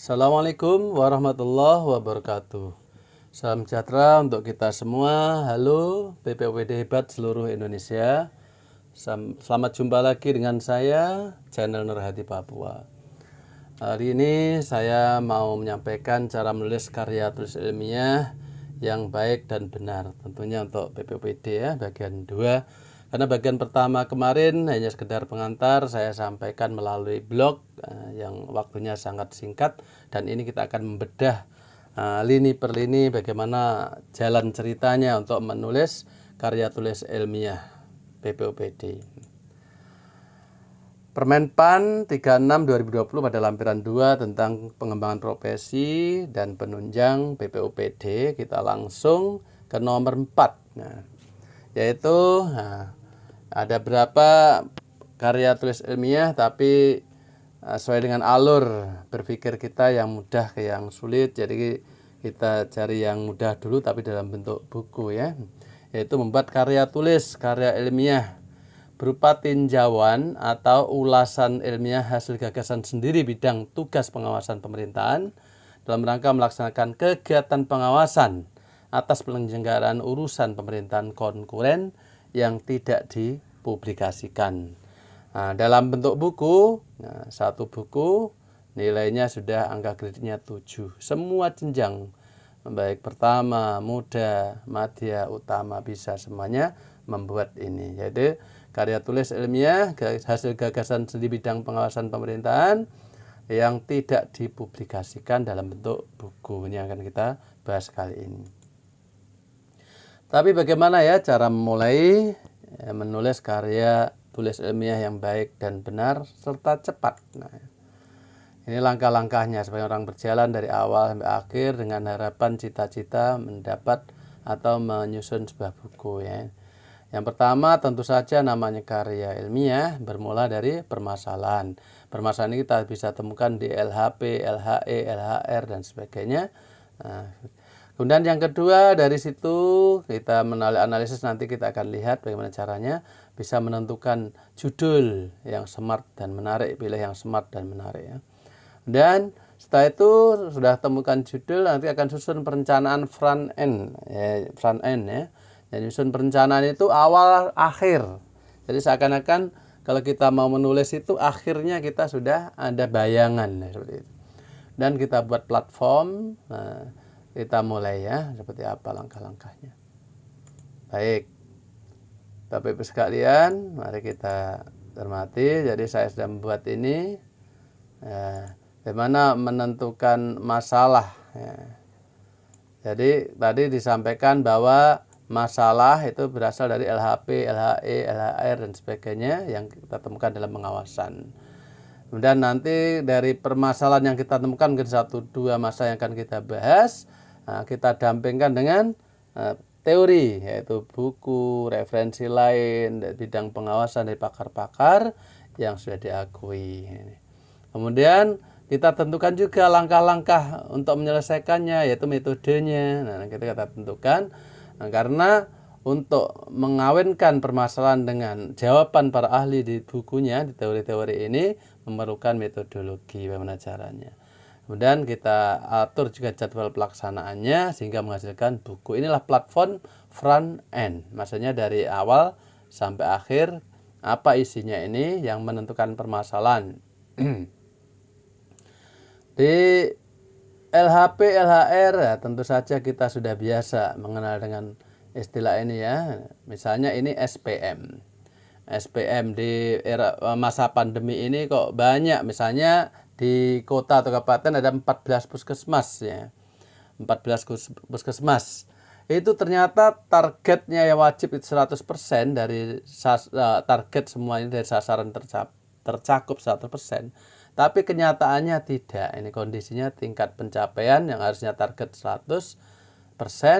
Assalamualaikum warahmatullahi wabarakatuh. Salam sejahtera untuk kita semua. Halo BPOPD hebat seluruh Indonesia. Selamat jumpa lagi dengan saya, channel Nurhati Papua. Hari ini saya mau menyampaikan cara menulis karya tulis ilmiah yang baik dan benar. Tentunya untuk BPOPD ya, bagian 2. Karena bagian pertama kemarin hanya sekedar pengantar, saya sampaikan melalui blog yang waktunya sangat singkat. Dan ini kita akan membedah lini per lini bagaimana jalan ceritanya untuk menulis karya tulis ilmiah BPOPD. Permenpan 36 2020 pada lampiran 2 tentang pengembangan profesi dan penunjang BPOPD. Kita langsung ke nomor 4. Yaitu ada berapa karya tulis ilmiah tapi sesuai dengan alur berpikir kita yang mudah ke yang sulit. Jadi kita cari yang mudah dulu tapi dalam bentuk buku ya. Yaitu membuat karya tulis, karya ilmiah berupa tinjauan atau ulasan ilmiah hasil gagasan sendiri bidang tugas pengawasan pemerintahan dalam rangka melaksanakan kegiatan pengawasan atas penyelenggaraan urusan pemerintahan konkuren yang tidak dipublikasikan. Dalam bentuk buku, satu buku nilainya sudah angka kreditnya 7. Semua jenjang, baik pertama, muda, madya, utama, bisa semuanya membuat ini. Jadi karya tulis ilmiah hasil gagasan di bidang pengawasan pemerintahan yang tidak dipublikasikan dalam bentuk buku. Ini akan kita bahas kali ini. Tapi bagaimana ya cara memulai menulis karya tulis ilmiah yang baik dan benar serta cepat. Ini langkah-langkahnya supaya orang berjalan dari awal sampai akhir dengan harapan cita-cita mendapat atau menyusun sebuah buku ya. Yang pertama tentu saja namanya karya ilmiah bermula dari permasalahan. Permasalahan ini kita bisa temukan di LHP, LHE, LHR dan sebagainya. Kemudian yang kedua dari situ kita analisis, nanti kita akan lihat bagaimana caranya bisa menentukan judul yang smart dan menarik, pilih yang smart dan menarik ya. Dan setelah itu sudah temukan judul, nanti akan susun perencanaan front end ya. Dan susun perencanaan itu awal akhir. Jadi seakan-akan kalau kita mau menulis itu akhirnya kita sudah ada bayangan ya, seperti itu. Dan kita buat platform. Kita mulai ya, seperti apa langkah-langkahnya. Baik, Bapak Ibu sekalian, mari kita cermati. Jadi saya sudah membuat ini, bagaimana menentukan masalah. Ya. Jadi tadi disampaikan bahwa masalah itu berasal dari LHP, LHE, LHR dan sebagainya yang kita temukan dalam pengawasan. Kemudian nanti dari permasalahan yang kita temukan mungkin 1-2 masalah yang akan kita bahas. Kita dampingkan dengan teori, yaitu buku, referensi lain, bidang pengawasan dari pakar-pakar yang sudah diakui. Kemudian kita tentukan juga langkah-langkah untuk menyelesaikannya, yaitu metodenya. Kita tentukan, karena untuk mengawinkan permasalahan dengan jawaban para ahli di bukunya, di teori-teori ini memerlukan metodologi, bagaimana caranya. Kemudian kita atur juga jadwal pelaksanaannya sehingga menghasilkan buku. Inilah platform front end. Maksudnya dari awal sampai akhir apa isinya ini yang menentukan permasalahan. Di LHP, LHR ya, tentu saja kita sudah biasa mengenal dengan istilah ini ya. Misalnya ini SPM. SPM di era masa pandemi ini kok banyak, misalnya di kota atau kabupaten ada 14 puskesmas ya. 14 puskesmas. Itu ternyata targetnya yang wajib itu 100% dari target semua ini dari sasaran tercakup 100%. Tapi kenyataannya tidak. Ini kondisinya tingkat pencapaian yang harusnya target 100%,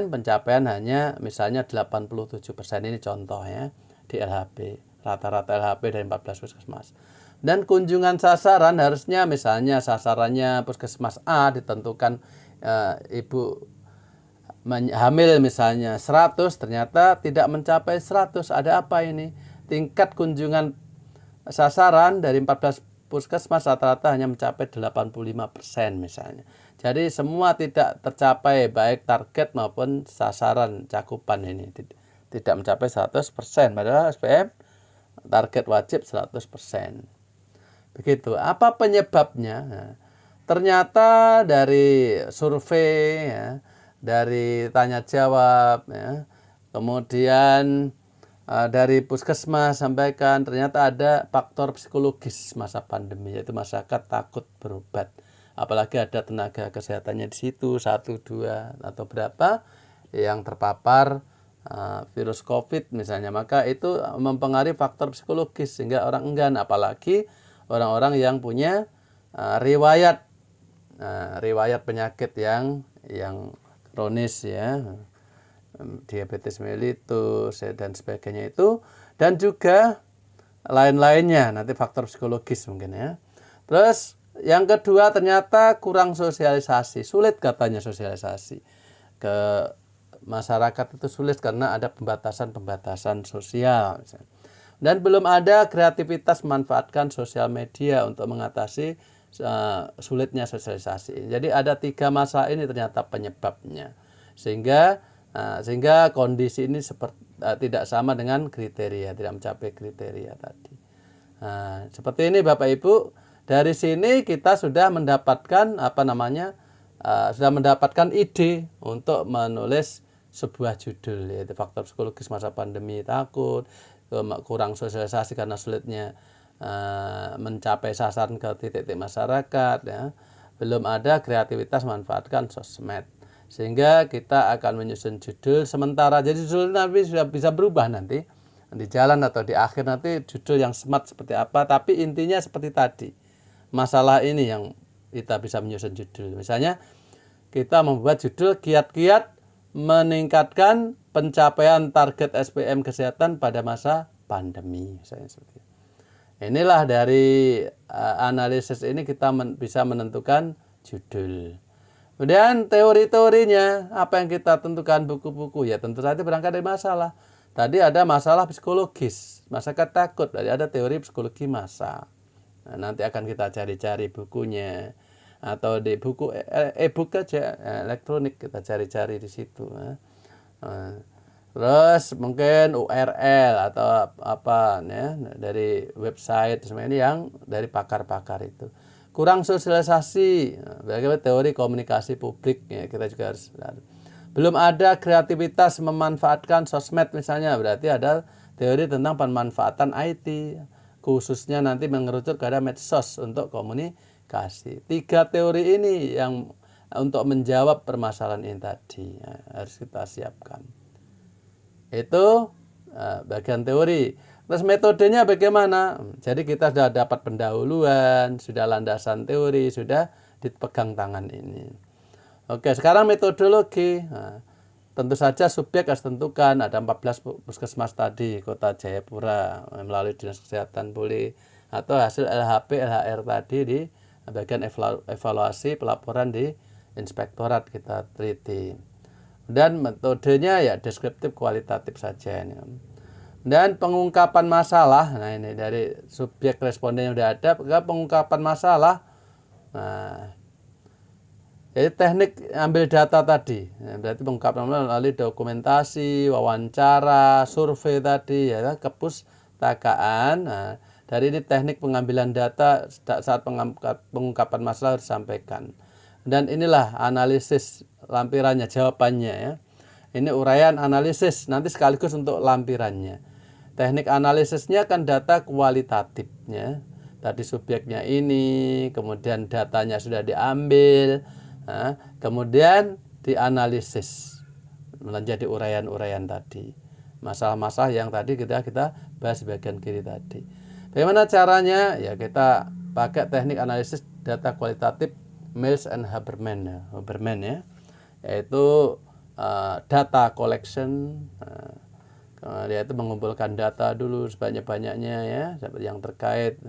pencapaian hanya misalnya 87%. Ini contoh ya di LHP. Rata-rata LHP dari 14 puskesmas. Dan kunjungan sasaran harusnya misalnya sasarannya puskesmas A ditentukan ibu hamil misalnya 100, ternyata tidak mencapai 100. Ada apa ini? Tingkat kunjungan sasaran dari 14 puskesmas rata-rata hanya mencapai 85% misalnya. Jadi semua tidak tercapai baik target maupun sasaran cakupan ini tidak mencapai 100%, padahal SPM target wajib 100%. Begitu. Apa penyebabnya? Nah, ternyata dari survei ya, dari tanya jawab ya, kemudian dari puskesmas sampaikan ternyata ada faktor psikologis masa pandemi, yaitu masyarakat takut berobat. Apalagi ada tenaga kesehatannya di situ 1, 2 atau berapa yang terpapar virus COVID misalnya, maka itu mempengaruhi faktor psikologis sehingga orang enggan, apalagi orang-orang yang punya riwayat penyakit yang kronis ya, diabetes mellitus dan sebagainya itu, dan juga lain-lainnya, nanti faktor psikologis mungkin ya. Terus yang kedua ternyata kurang sosialisasi, sulit katanya sosialisasi ke masyarakat itu sulit karena ada pembatasan sosial misalnya. Dan belum ada kreativitas memanfaatkan sosial media untuk mengatasi sulitnya sosialisasi. Jadi ada 3 masalah ini ternyata penyebabnya, sehingga kondisi ini tidak sama dengan kriteria, tidak mencapai kriteria tadi. Seperti ini Bapak Ibu. Dari sini kita sudah mendapatkan sudah mendapatkan ide untuk menulis sebuah judul, yaitu faktor psikologis masa pandemi, takut, kurang sosialisasi karena sulitnya mencapai sasaran ke titik-titik masyarakat ya. Belum ada kreativitas memanfaatkan sosmed, sehingga kita akan menyusun judul sementara. Jadi judul nanti sudah bisa berubah nanti di jalan atau di akhir, nanti judul yang smart seperti apa, tapi intinya seperti tadi. Masalah ini yang kita bisa menyusun judul. Misalnya kita membuat judul kiat-kiat meningkatkan pencapaian target SPM kesehatan pada masa pandemi misalnya seperti itu. Inilah dari analisis ini kita bisa menentukan judul. Kemudian teori-teorinya, apa yang kita tentukan buku-buku, ya tentu saja berangkat dari masalah. Tadi ada masalah psikologis, masyarakat takut, jadi ada teori psikologi massa. Nah, nanti akan kita cari-cari bukunya, atau di buku e-book aja, elektronik kita cari-cari di situ. Terus mungkin URL atau apa ya, dari website semuanya yang dari pakar-pakar itu. Kurang sosialisasi, bagaimana teori komunikasi publik ya, kita juga harus. Belum ada kreativitas memanfaatkan sosmed misalnya, berarti ada teori tentang pemanfaatan IT, khususnya nanti mengerucut kepada medsos untuk komunikasi. 3 teori ini yang untuk menjawab permasalahan ini tadi ya, harus kita siapkan. Itu bagian teori. Terus metodenya bagaimana? Jadi kita sudah dapat pendahuluan, sudah landasan teori, sudah dipegang tangan ini. Oke, sekarang metodologi. Tentu saja subjek harus tentukan, ada 14 puskesmas tadi Kota Jayapura melalui Dinas Kesehatan boleh, atau hasil LHP, LHR tadi di bagian evaluasi pelaporan di inspektorat kita teliti. Dan metodenya ya deskriptif kualitatif saja ini. Dan pengungkapan masalah, nah ini dari subjek responden yang sudah ada, pengungkapan masalah. Nah, jadi teknik ambil data tadi, ya, berarti pengungkapan melalui dokumentasi, wawancara, survei tadi, ya, kepustakaan. Nah, dari ini teknik pengambilan data saat pengungkapan masalah harus disampaikan. Dan inilah analisis lampirannya, jawabannya ya. Ini uraian analisis, nanti sekaligus untuk lampirannya. Teknik analisisnya kan data kualitatifnya. Tadi subjeknya ini, kemudian datanya sudah diambil. Nah, kemudian dianalisis menjadi uraian-uraian tadi, masalah-masalah yang tadi kita bahas di bagian kiri tadi. Bagaimana caranya? Ya kita pakai teknik analisis data kualitatif Mills and Haberman ya, yaitu data collection, yaitu mengumpulkan data dulu sebanyak-banyaknya ya, yang terkait.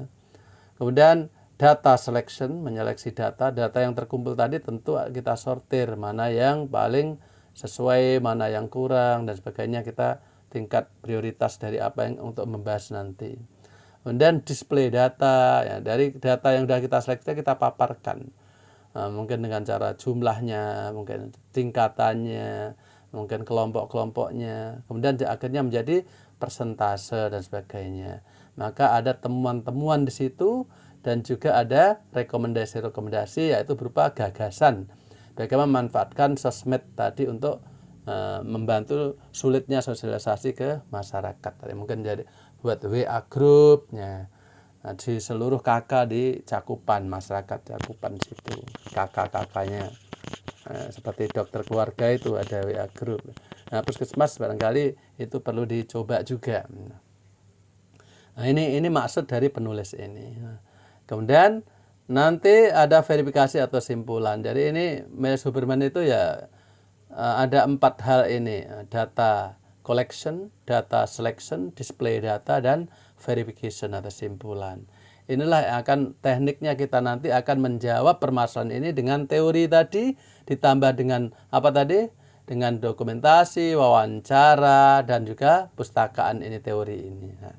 Kemudian data selection, menyeleksi data yang terkumpul tadi tentu kita sortir, mana yang paling sesuai, mana yang kurang, dan sebagainya, kita tingkat prioritas dari apa yang untuk membahas nanti. Kemudian display data, ya, dari data yang sudah kita seleksi kita paparkan. Mungkin dengan cara jumlahnya, mungkin tingkatannya, mungkin kelompok-kelompoknya, kemudian akhirnya menjadi persentase dan sebagainya. Maka ada temuan-temuan di situ dan juga ada rekomendasi-rekomendasi, yaitu berupa gagasan bagaimana memanfaatkan sosmed tadi untuk membantu sulitnya sosialisasi ke masyarakat. Tadi mungkin jadi buat WA grupnya. Nah, di seluruh kakak di cakupan masyarakat, cakupan situ kakak-kakaknya, seperti dokter keluarga itu ada WA group. Nah, puskesmas barangkali itu perlu dicoba juga. Nah, ini maksud dari penulis ini. Nah, kemudian nanti ada verifikasi atau simpulan. Jadi ini Miles Huberman itu ya ada 4 hal ini: data collection, data selection, display data, dan verification atau simpulan. Inilah yang akan tekniknya kita nanti akan menjawab permasalahan ini dengan teori tadi ditambah dengan apa tadi? Dengan dokumentasi, wawancara, dan juga pustakaan ini teori ini. Nah,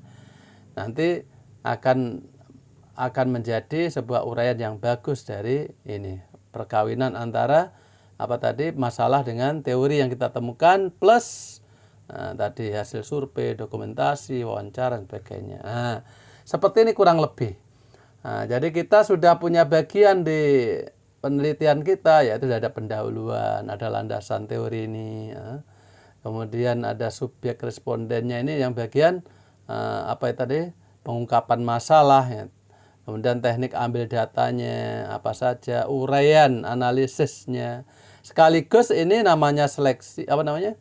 nanti akan menjadi sebuah uraian yang bagus dari ini perkawinan antara apa tadi masalah dengan teori yang kita temukan plus tadi hasil survei, dokumentasi, wawancara, dan sebagainya. Nah, seperti ini kurang lebih. Nah, jadi kita sudah punya bagian di penelitian kita, yaitu ada pendahuluan, ada landasan teori ini, ya. Kemudian ada subjek respondennya ini yang bagian apa itu tadi pengungkapan masalah, ya. Kemudian teknik ambil datanya apa saja, uraian analisisnya. Sekaligus ini namanya seleksi apa namanya?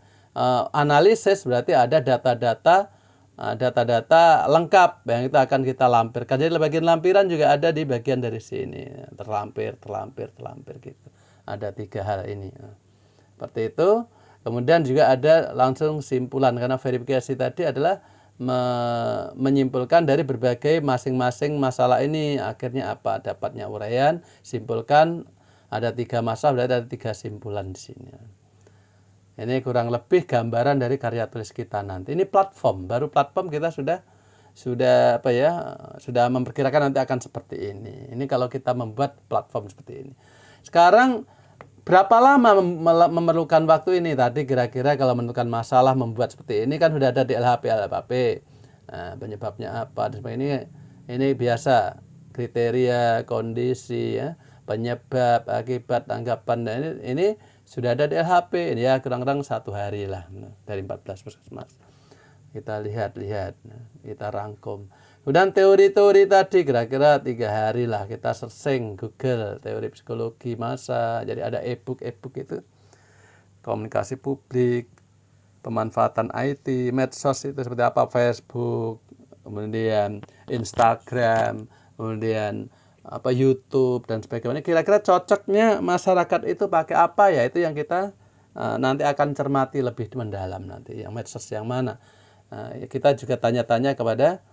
Analisis, berarti ada data-data lengkap yang itu akan kita lampirkan. Jadi bagian lampiran juga ada di bagian dari sini, terlampir gitu. Ada 3 hal ini. Seperti itu. Kemudian juga ada langsung simpulan, karena verifikasi tadi adalah menyimpulkan dari berbagai masing-masing masalah ini akhirnya apa, dapatnya uraian, simpulkan, ada 3 masalah, berarti ada 3 simpulan di sini. Ini kurang lebih gambaran dari karya tulis kita nanti. Ini platform, baru platform kita sudah apa ya, sudah memperkirakan nanti akan seperti ini. Ini kalau kita membuat platform seperti ini. Sekarang berapa lama memerlukan waktu ini? Tadi kira-kira kalau menentukan masalah membuat seperti ini kan sudah ada di LHP. Nah, penyebabnya apa? Ini biasa kriteria, kondisi, ya, penyebab, akibat, tanggapan. Dan ini sudah ada di LHP. Ini ya kurang-kurang 1 hari lah dari 14 puskesmas. Kita lihat, kita rangkum. Kemudian teori-teori tadi kira-kira 3 hari lah kita searching Google, teori psikologi massa. Jadi ada e-book itu, komunikasi publik, pemanfaatan IT, medsos itu seperti apa, Facebook, kemudian Instagram, kemudian apa YouTube dan sebagainya. Kira-kira cocoknya masyarakat itu pakai apa, ya itu yang kita nanti akan cermati lebih mendalam nanti, yang medsos yang mana. Kita juga tanya-tanya kepada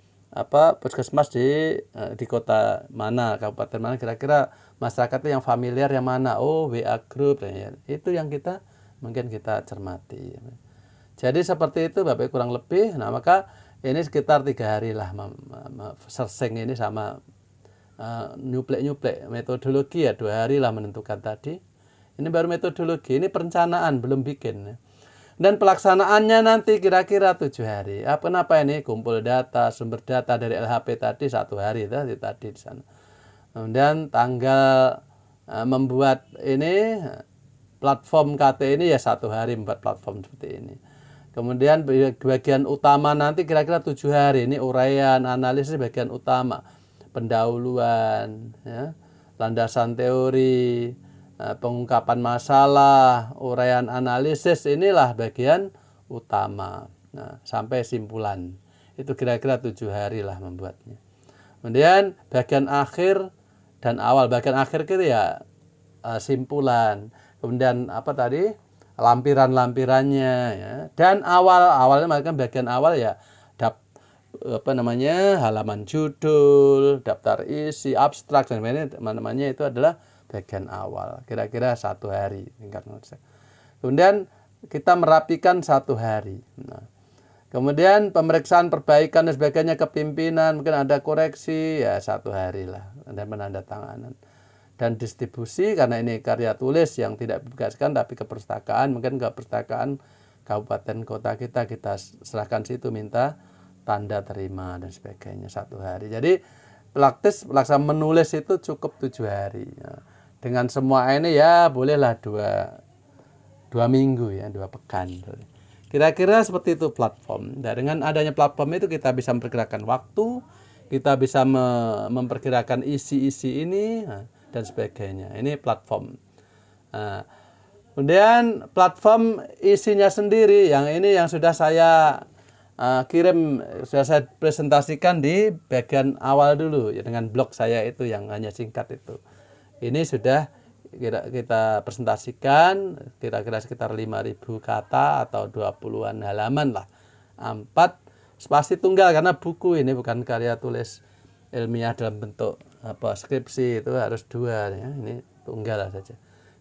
puskesmas di kota mana, kabupaten mana, kira-kira masyarakatnya yang familiar yang mana. Oh, WA group, ya. Itu yang mungkin kita cermati. Jadi seperti itu Bapak, kurang lebih. Nah, maka ini sekitar 3 hari lah searching ini sama nyuplek metodologi, ya 2 hari lah menentukan tadi. Ini baru metodologi, ini perencanaan, belum bikin. Dan pelaksanaannya nanti kira-kira 7 hari. Kenapa ini? Kumpul data, sumber data dari LHP tadi 1 hari tadi di sana. Kemudian tanggal membuat ini platform KT ini ya 1 hari membuat platform seperti ini. Kemudian bagian utama nanti kira-kira 7 hari. Ini uraian, analisis bagian utama. Pendahuluan, ya, landasan teori, pengungkapan masalah, uraian analisis, inilah bagian utama. Nah, sampai simpulan. Itu kira-kira 7 hari lah membuatnya. Kemudian bagian akhir dan awal. Bagian akhir itu ya simpulan. Kemudian apa tadi? Lampiran-lampirannya, ya. Dan awalnya kan bagian awal ya halaman judul, daftar isi, abstrak, dan namanya itu adalah bagian awal. Kira-kira 1 hari. Kemudian kita merapikan 1 hari. Nah, Kemudian pemeriksaan perbaikan dan sebagainya ke pimpinan, mungkin ada koreksi, ya 1 hari lah, ada penandatanganan. Dan distribusi, karena ini karya tulis yang tidak dipublikasikan tapi ke perpustakaan, mungkin ke perpustakaan kabupaten kota kita serahkan situ, minta tanda terima dan sebagainya 1 hari. Jadi praktis pelaksanaan menulis itu cukup 7 hari. Ya. Dengan semua ini ya bolehlah 2 minggu ya, 2 pekan. Kira-kira seperti itu platform. Dan dengan adanya platform itu kita bisa memperkirakan waktu, kita bisa memperkirakan isi-isi ini dan sebagainya. Ini platform. Nah, kemudian platform isinya sendiri, yang ini yang sudah saya kirim, sudah saya presentasikan di bagian awal dulu ya, dengan blog saya itu yang hanya singkat itu. Ini sudah kita presentasikan kira-kira sekitar 5.000 kata atau 20-an halaman lah. 4 spasi tunggal, karena buku ini bukan karya tulis ilmiah dalam bentuk skripsi, itu harus 2 ya. Ini tunggal saja.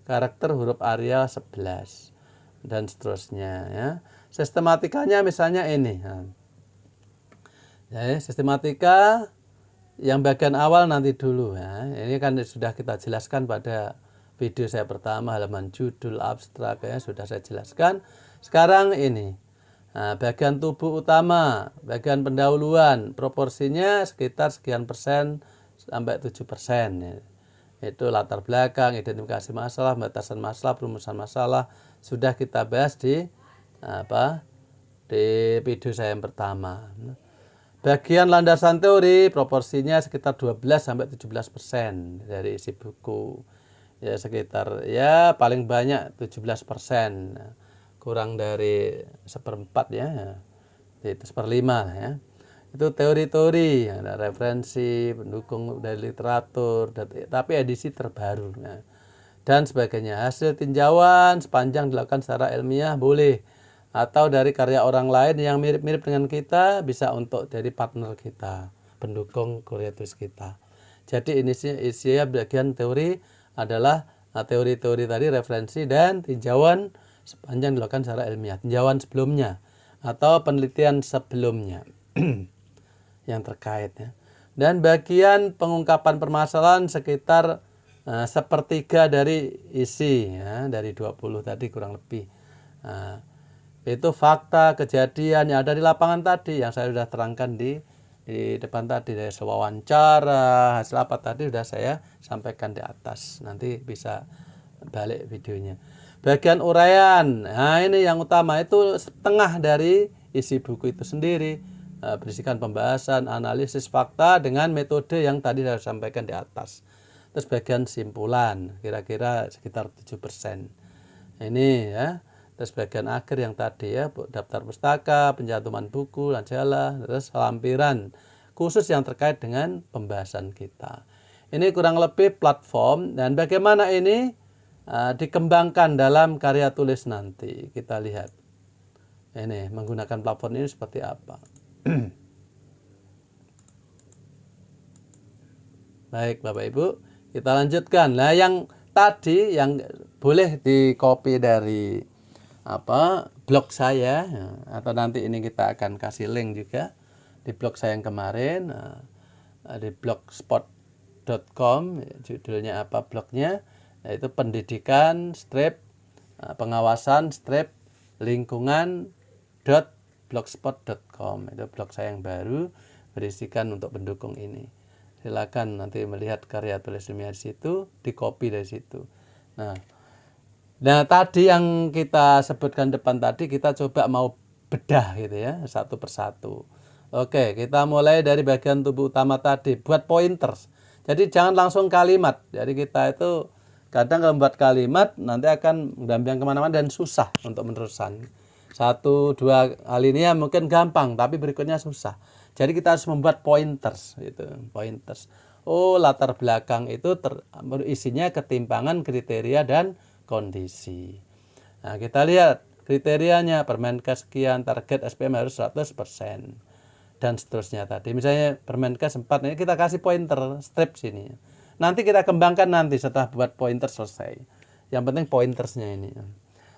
Karakter huruf Arial 11 dan seterusnya ya. Sistematikanya misalnya ini. Ya, sistematika yang bagian awal nanti dulu ya. Ini kan sudah kita jelaskan pada video saya pertama, halaman judul, abstrak ya, sudah saya jelaskan. Sekarang ini bagian tubuh utama, bagian pendahuluan, proporsinya sekitar sekian persen sampai 7%. Ya. Itu latar belakang, identifikasi masalah, batasan masalah, perumusan masalah, sudah kita bahas di video saya yang pertama. Bagian landasan teori, proporsinya sekitar 12-17% dari isi buku. Ya sekitar ya paling banyak 17%, kurang dari 1/4 ya, itu 1/5 ya. Itu teori-teori, ada referensi, pendukung dari literatur, tapi edisi terbaru ya, dan sebagainya. Hasil tinjauan sepanjang dilakukan secara ilmiah boleh, atau dari karya orang lain yang mirip-mirip dengan kita, bisa untuk dari partner kita, pendukung karya tulis kita. Jadi ini isinya bagian teori adalah teori-teori tadi, referensi dan tinjauan sepanjang dilakukan secara ilmiah, tinjauan sebelumnya atau penelitian sebelumnya yang terkait ya. Dan bagian pengungkapan permasalahan sekitar 1/3 dari isi ya, dari 20 tadi kurang lebih. Itu fakta kejadian yang ada di lapangan tadi yang saya sudah terangkan di depan tadi, dari wawancara, hasil apa tadi sudah saya sampaikan di atas. Nanti bisa balik videonya. Bagian uraian, nah ini yang utama, itu setengah dari isi buku itu sendiri. Berisikan pembahasan, analisis fakta dengan metode yang tadi saya sampaikan di atas. Terus bagian simpulan, kira-kira sekitar 7%. Ini ya. Terus bagian akhir yang tadi ya, daftar pustaka, pencantuman buku, majalah, terus lampiran khusus yang terkait dengan pembahasan kita. Ini kurang lebih platform, dan bagaimana ini dikembangkan dalam karya tulis nanti. Kita lihat ini menggunakan platform ini seperti apa. Baik Bapak Ibu, kita lanjutkan. Nah yang tadi yang boleh di copy dari blog saya, atau nanti ini kita akan kasih link juga di blog saya yang kemarin, di blogspot.com, judulnya apa blognya, yaitu pendidikan pengawasan lingkungan .blogspot.com. Itu blog saya yang baru, berisikan untuk pendukung ini. Silakan nanti melihat karya tulis ilmiah di situ, di copy dari situ. Nah tadi yang kita sebutkan depan tadi, kita coba mau bedah gitu ya, satu persatu. Oke, kita mulai dari bagian tubuh utama tadi, buat pointers. Jadi jangan langsung kalimat. Jadi kita itu kadang kalau membuat kalimat nanti akan mendampingi kemana-mana dan susah untuk meneruskan. 1-2 alinea mungkin gampang, tapi berikutnya susah. Jadi kita harus membuat pointers gitu, pointers. Oh, latar belakang itu isinya ketimpangan, kriteria, dan kondisi. Nah, kita lihat kriterianya, Permenkes sekian, target SPM harus 100%, dan seterusnya tadi. Misalnya Permenkes 4, ini kita kasih pointer, strip sini. Nanti kita kembangkan nanti setelah buat pointer selesai. Yang penting pointersnya ini.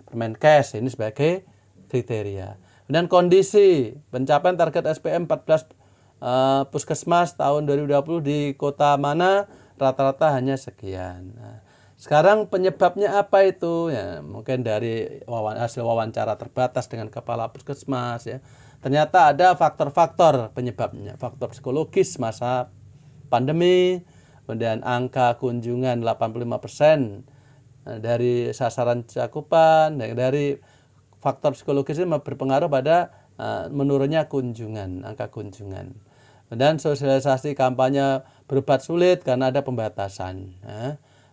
Permenkes ini sebagai kriteria. Kemudian kondisi pencapaian target SPM 14 puskesmas tahun 2020 di kota mana, rata-rata hanya sekian. Nah, sekarang penyebabnya apa itu? Ya, mungkin dari hasil wawancara terbatas dengan kepala puskesmas ya. Ternyata ada faktor-faktor penyebabnya, faktor psikologis masa pandemi, kemudian angka kunjungan 85% dari sasaran cakupan, dari faktor psikologis ini berpengaruh pada menurunnya kunjungan, angka kunjungan. Dan sosialisasi kampanye berobat sulit karena ada pembatasan.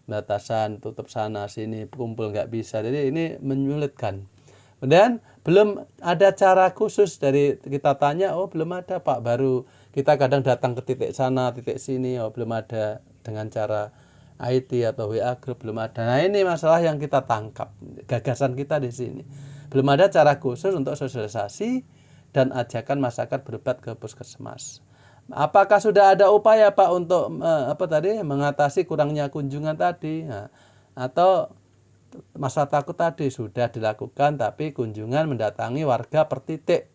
Pembatasan tutup sana sini, kumpul nggak bisa. Jadi ini menyulitkan. Kemudian belum ada cara khusus dari kita tanya, oh belum ada Pak, baru kita kadang datang ke titik sana, titik sini, oh belum ada dengan cara IT atau WA group, belum ada. Nah ini masalah yang kita tangkap, gagasan kita di sini. Belum ada cara khusus untuk sosialisasi dan ajakan masyarakat berobat ke puskesmas. Apakah sudah ada upaya Pak untuk mengatasi kurangnya kunjungan tadi? Nah, atau masa takut tadi sudah dilakukan, tapi kunjungan mendatangi warga per titik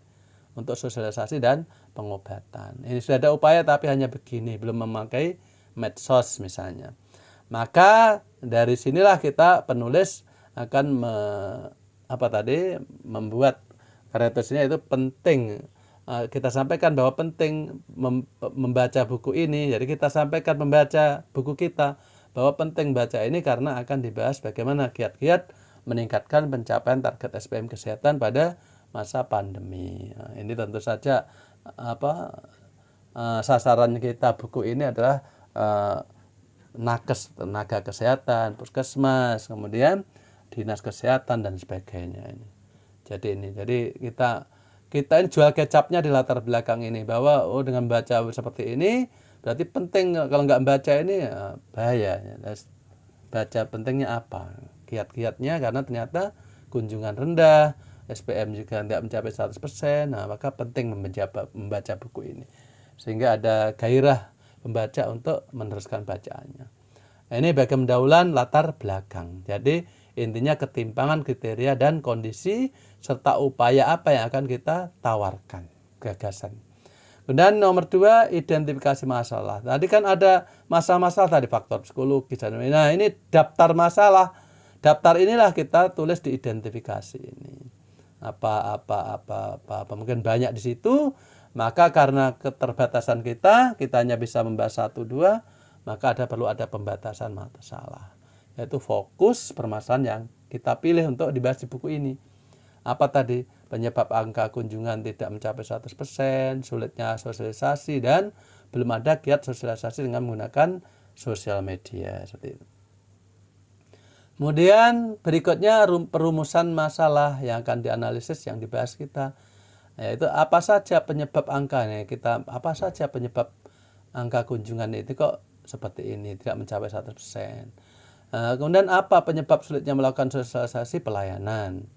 untuk sosialisasi dan pengobatan. Ini sudah ada upaya tapi hanya begini, belum memakai medsos misalnya. Maka dari sinilah kita penulis akan membuat karya tulisnya itu penting. Kita sampaikan bahwa penting membaca buku ini. Jadi kita sampaikan membaca buku kita bahwa penting baca ini karena akan dibahas bagaimana kiat-kiat meningkatkan pencapaian target SPM kesehatan pada masa pandemi. Nah, ini tentu saja sasaran kita buku ini adalah nakes, tenaga kesehatan, puskesmas, kemudian dinas kesehatan dan sebagainya ini. Jadi kita ini jual kecapnya di latar belakang ini, bahwa dengan baca seperti ini berarti penting. Kalau nggak baca ini ya bahaya. Baca pentingnya apa? Kiat-kiatnya karena ternyata kunjungan rendah, SPM juga tidak mencapai 100%. Nah, maka penting membaca buku ini sehingga ada gairah pembaca untuk meneruskan bacaannya. Nah, ini bagi pendahuluan latar belakang. Jadi intinya ketimpangan kriteria dan kondisi serta upaya apa yang akan kita tawarkan, gagasan. Kemudian nomor 2, identifikasi masalah. Tadi kan ada masalah-masalah tadi, faktor psikologis. Nah ini daftar masalah. Daftar inilah kita tulis di identifikasi ini. Apa mungkin banyak di situ. Maka karena keterbatasan kita hanya bisa membahas 1-2, maka perlu ada pembatasan masalah. Yaitu fokus permasalahan yang kita pilih untuk dibahas di buku ini. Apa tadi? Penyebab angka kunjungan tidak mencapai 100%, sulitnya sosialisasi, dan belum ada kiat sosialisasi dengan menggunakan sosial media. Seperti itu. Kemudian berikutnya perumusan masalah yang akan dianalisis, yang dibahas kita. Yaitu apa saja penyebab angkanya, apa saja penyebab angka kunjungan itu kok seperti ini, tidak mencapai 100%. Kemudian apa penyebab sulitnya melakukan sosialisasi pelayanan?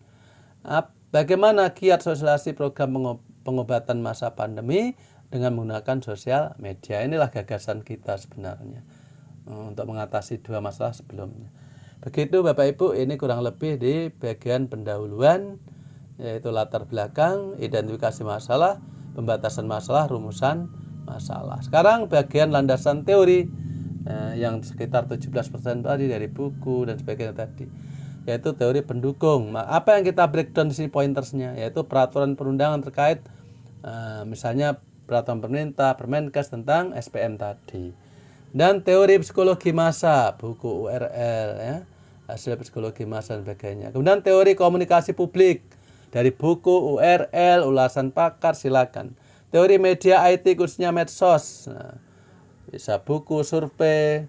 Bagaimana kiat sosialisasi program pengobatan masa pandemi dengan menggunakan sosial media? Inilah gagasan kita sebenarnya untuk mengatasi 2 masalah sebelumnya. Begitu Bapak Ibu, ini kurang lebih di bagian pendahuluan, yaitu latar belakang, identifikasi masalah, pembatasan masalah, rumusan masalah. Sekarang bagian landasan teori yang sekitar 17% tadi dari buku dan sebagainya tadi, yaitu teori pendukung. Apa yang kita breakdown di sini pointersnya, yaitu peraturan perundangan terkait misalnya peraturan pemerintah, Permenkes tentang SPM tadi. Dan teori psikologi massa, buku URL ya, hasil psikologi massa dan sebagainya. Kemudian teori komunikasi publik dari buku URL, ulasan pakar, silakan. Teori media IT khususnya medsos. Bisa buku, survei,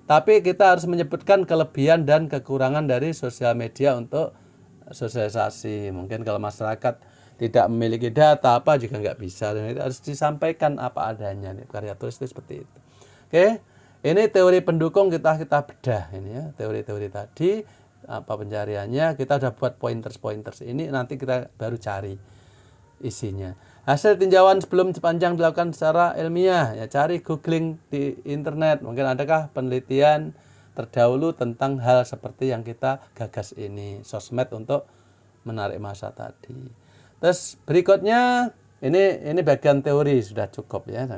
tapi kita harus menyebutkan kelebihan dan kekurangan dari sosial media untuk sosialisasi. Mungkin kalau masyarakat tidak memiliki data juga nggak bisa, dan itu harus disampaikan apa adanya. Karya tulis itu seperti itu. Oke, ini teori pendukung kita bedah ini ya, teori-teori tadi apa pencariannya. Kita udah buat pointers ini, nanti kita baru cari isinya. Hasil tinjauan sebelum sepanjang dilakukan secara ilmiah, ya cari googling di internet. Mungkin adakah penelitian terdahulu tentang hal seperti yang kita gagas ini, sosmed untuk menarik massa tadi. Terus berikutnya ini bagian teori sudah cukup ya.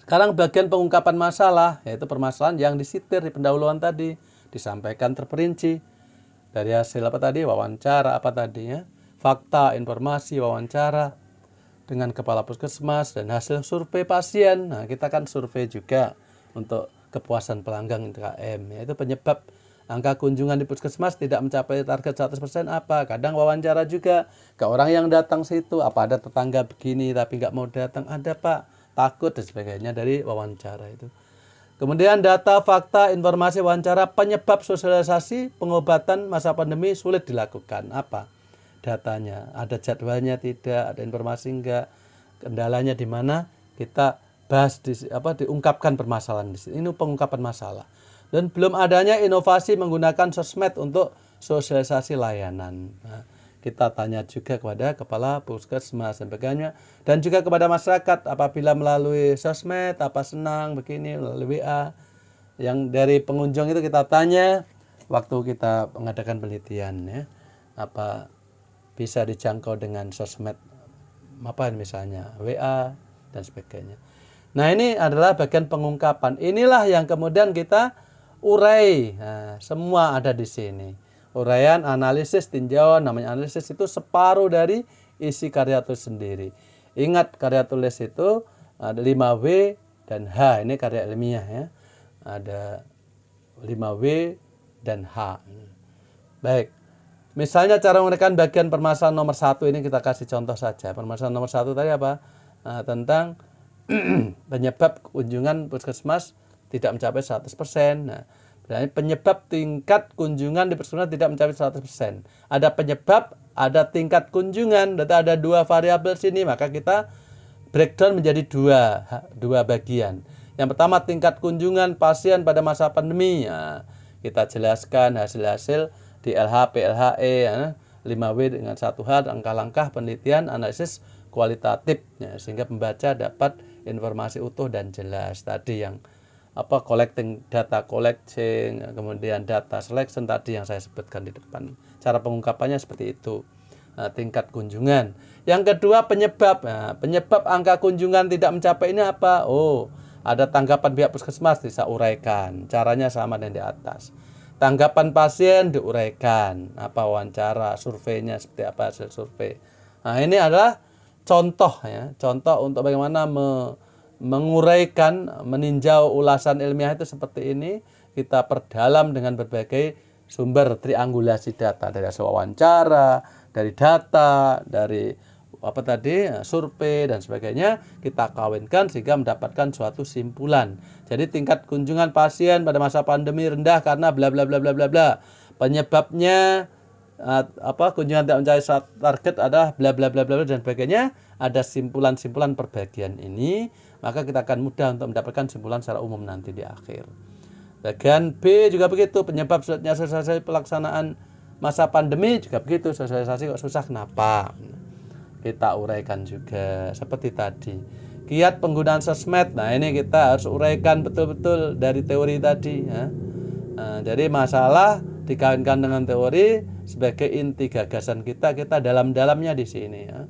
Sekarang bagian pengungkapan masalah, yaitu permasalahan yang disitir di pendahuluan tadi, disampaikan terperinci dari hasil apa tadi, wawancara apa tadi ya, fakta, informasi, wawancara dengan kepala puskesmas dan hasil survei pasien. Nah, kita kan survei juga untuk kepuasan pelanggan ITKM, yaitu penyebab angka kunjungan di puskesmas tidak mencapai target 100% apa. Kadang wawancara juga ke orang yang datang situ, apa ada tetangga begini tapi nggak mau datang, ada Pak, takut dan sebagainya dari wawancara itu. Kemudian data, fakta, informasi, wawancara, penyebab sosialisasi pengobatan masa pandemi sulit dilakukan. Apa? Datanya, ada jadwalnya tidak, ada informasi enggak, kendalanya di mana, kita bahas diungkapkan permasalahan di sini. Ini pengungkapan masalah. Dan belum adanya inovasi menggunakan sosmed untuk sosialisasi layanan. Nah, kita tanya juga kepada kepala puskesmas dan sebagainya, dan juga kepada masyarakat apabila melalui sosmed apa senang begini melalui WA. Yang dari pengunjung itu kita tanya waktu kita mengadakan penelitian ya, apa bisa dijangkau dengan sosmed apa misalnya WA dan sebagainya. Nah, ini adalah bagian pengungkapan. Inilah yang kemudian kita urai. Nah, semua ada di sini. Uraian, analisis, tinjauan. Namanya analisis itu separuh dari isi karya tulis sendiri. Ingat, karya tulis itu ada 5W dan H. Ini karya ilmiah ya. Ada 5W dan H. Baik. Misalnya cara mengerjakan bagian permasalahan nomor 1 ini kita kasih contoh saja. Permasalahan nomor 1 tadi apa? Tentang penyebab kunjungan puskesmas tidak mencapai 100%. Nah, berarti penyebab tingkat kunjungan di puskesmas tidak mencapai 100%. Ada penyebab, ada tingkat kunjungan, berarti ada dua variabel sini, maka kita breakdown menjadi dua bagian. Yang pertama tingkat kunjungan pasien pada masa pandemi. Nah, kita jelaskan hasil-hasil di LH, PLHE, 5W dengan 1H, langkah-langkah penelitian, analisis kualitatif, ya, sehingga pembaca dapat informasi utuh dan jelas tadi yang collecting data collecting, kemudian data selection tadi yang saya sebutkan di depan. Cara pengungkapannya seperti itu. Nah, tingkat kunjungan. Yang kedua penyebab. Nah, penyebab angka kunjungan tidak mencapai ini apa? Oh, ada tanggapan pihak puskesmas bisa uraikan. Caranya sama dengan di atas. Tanggapan pasien diuraikan. Apa wawancara, surveinya seperti apa hasil survei. Nah, ini adalah contoh ya, contoh untuk bagaimana menguraikan, meninjau ulasan ilmiah itu seperti ini. Kita perdalam dengan berbagai sumber triangulasi data, dari hasil wawancara, dari data, dari survei dan sebagainya, kita kawinkan sehingga mendapatkan suatu simpulan. Jadi tingkat kunjungan pasien pada masa pandemi rendah karena bla bla bla bla bla bla. Penyebabnya kunjungan tidak mencapai target adalah bla bla bla bla dan sebagainya. Ada simpulan-simpulan per bagian ini, maka kita akan mudah untuk mendapatkan simpulan secara umum nanti di akhir. Bagian B juga begitu, penyebab sulitnya sosialisasi pelaksanaan masa pandemi juga begitu, sosialisasi kok susah kenapa? Kita uraikan juga seperti tadi. Kiat penggunaan sosmed, nah ini kita harus uraikan betul-betul dari teori tadi ya. Nah, jadi masalah dikawinkan dengan teori sebagai inti gagasan kita dalam-dalamnya di sini ya.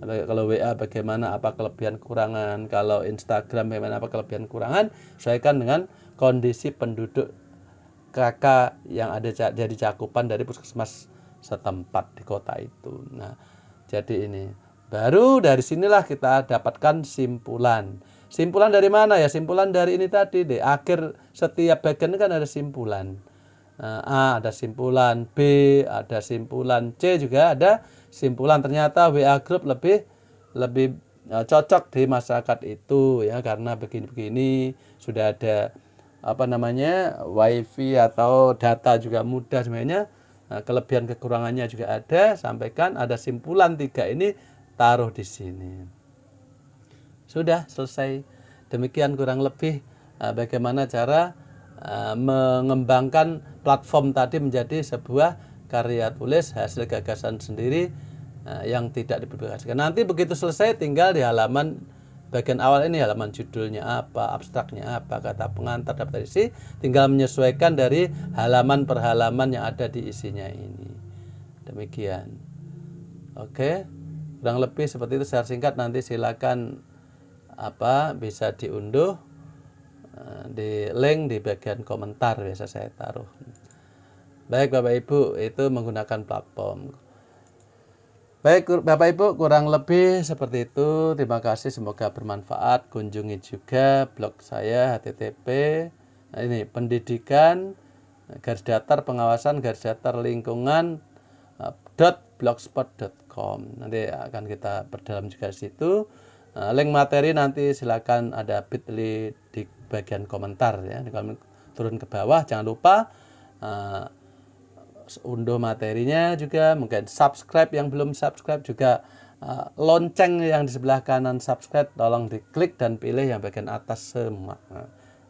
Kalau WA bagaimana apa kelebihan kurangan, kalau Instagram bagaimana apa kelebihan kurangan, sesuaikan dengan kondisi penduduk KK yang ada jadi cakupan dari puskesmas setempat di kota itu. Nah, jadi ini baru dari sinilah kita dapatkan simpulan. Simpulan dari mana ya? Simpulan dari ini tadi di akhir setiap bagian kan ada simpulan. A ada simpulan, B ada simpulan, C juga ada simpulan. Ternyata WA Group lebih cocok di masyarakat itu ya, karena begini-begini sudah ada wifi atau data juga mudah sebenarnya. Nah, kelebihan kekurangannya juga ada, sampaikan ada simpulan 3 ini taruh di sini. Sudah selesai. Demikian kurang lebih bagaimana cara mengembangkan platform tadi menjadi sebuah karya tulis hasil gagasan sendiri yang tidak dipublikasikan. Nanti begitu selesai tinggal di halaman bagian awal ini, halaman judulnya apa, abstraknya apa, kata pengantar, daftar isi, tinggal menyesuaikan dari halaman per halaman yang ada di isinya ini. Demikian. Oke, kurang lebih seperti itu secara singkat. Nanti silakan bisa diunduh di link di bagian komentar, biasa saya taruh. Baik Bapak Ibu, itu menggunakan platform. Baik Bapak Ibu, kurang lebih seperti itu. Terima kasih, semoga bermanfaat. Kunjungi juga blog saya http ini pendidikan garis datar pengawasan garis datar lingkungan .blogspot.com. Nanti akan kita perdalam juga di situ. Link materi nanti silakan ada bit.ly di bagian komentar ya. Kalau turun ke bawah jangan lupa unduh materinya juga, mungkin subscribe yang belum subscribe juga, lonceng yang di sebelah kanan subscribe tolong diklik dan pilih yang bagian atas semua.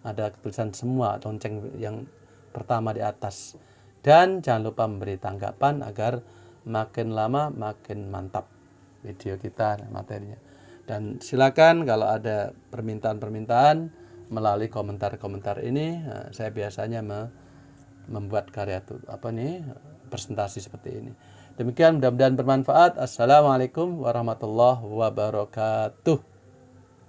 Ada tulisan semua, lonceng yang pertama di atas. Dan jangan lupa memberi tanggapan agar makin lama makin mantap video kita materinya. Dan silakan kalau ada permintaan-permintaan melalui komentar-komentar ini, saya biasanya membuat karya presentasi seperti ini. Demikian, mudah-mudahan bermanfaat. Assalamualaikum warahmatullahi wabarakatuh.